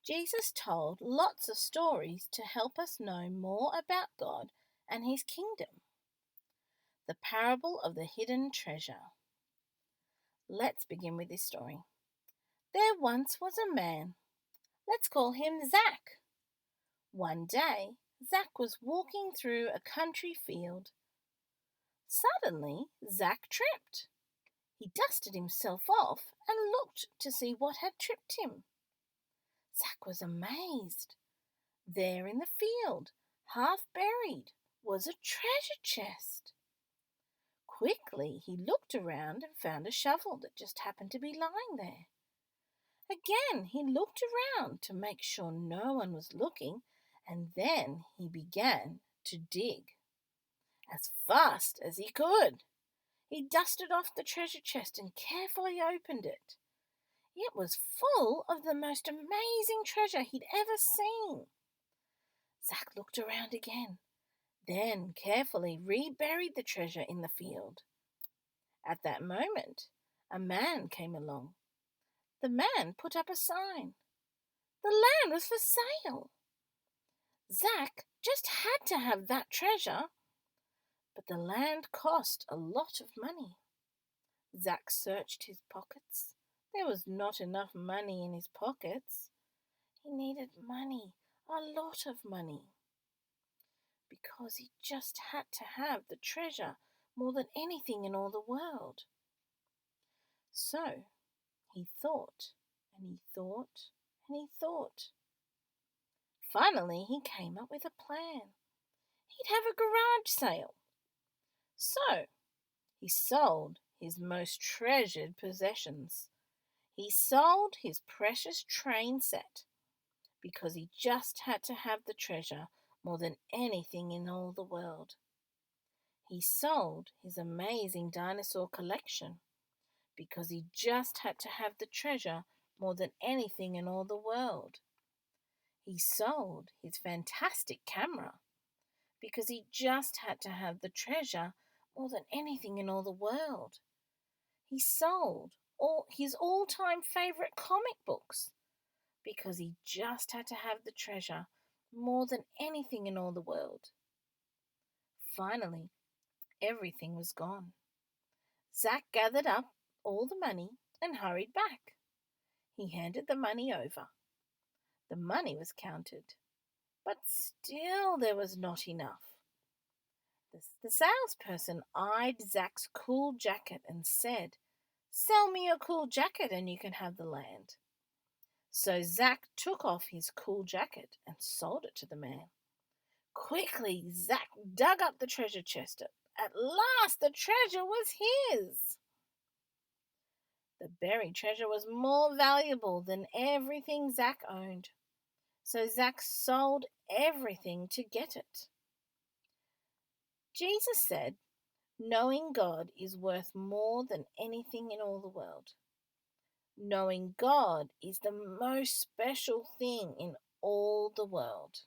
Jesus told lots of stories to help us know more about God and His kingdom. The parable of the hidden treasure. Let's begin with this story. There once was a man. Let's call him Zach. One day, Zach was walking through a country field. Suddenly, Zach tripped. He dusted himself off and looked to see what had tripped him. Zach was amazed. There in the field, half buried, was a treasure chest. Quickly he looked around and found a shovel that just happened to be lying there. Again he looked around to make sure no one was looking, and then he began to dig as fast as he could. He dusted off the treasure chest and carefully opened it. It was full of the most amazing treasure he'd ever seen. Zack looked around again, then carefully reburied the treasure in the field. At that moment, a man came along. The man put up a sign. The land was for sale. Zack just had to have that treasure, but the land cost a lot of money. Zack searched his pockets. There was not enough money in his pockets. He needed money, a lot of money, because he just had to have the treasure more than anything in all the world. So he thought, and he thought, and he thought. Finally, he came up with a plan. He'd have a garage sale. So he sold his most treasured possessions. He sold his precious train set because he just had to have the treasure more than anything in all the world. He sold his amazing dinosaur collection because he just had to have the treasure more than anything in all the world. He sold his fantastic camera because he just had to have the treasure more than anything in all the world. He sold all his all-time favorite comic books because he just had to have the treasure more than anything in all the world. Finally, everything was gone. Zack gathered up all the money and hurried back. He handed the money over. The money was counted, but still there was not enough. The salesperson eyed Zack's cool jacket and said, "Sell me your cool jacket and you can have the land." So Zack took off his cool jacket and sold it to the man. Quickly, Zack dug up the treasure chest. At last, the treasure was his. The buried treasure was more valuable than everything Zack owned. So Zack sold everything to get it. Jesus said, knowing God is worth more than anything in all the world. Knowing God is the most special thing in all the world.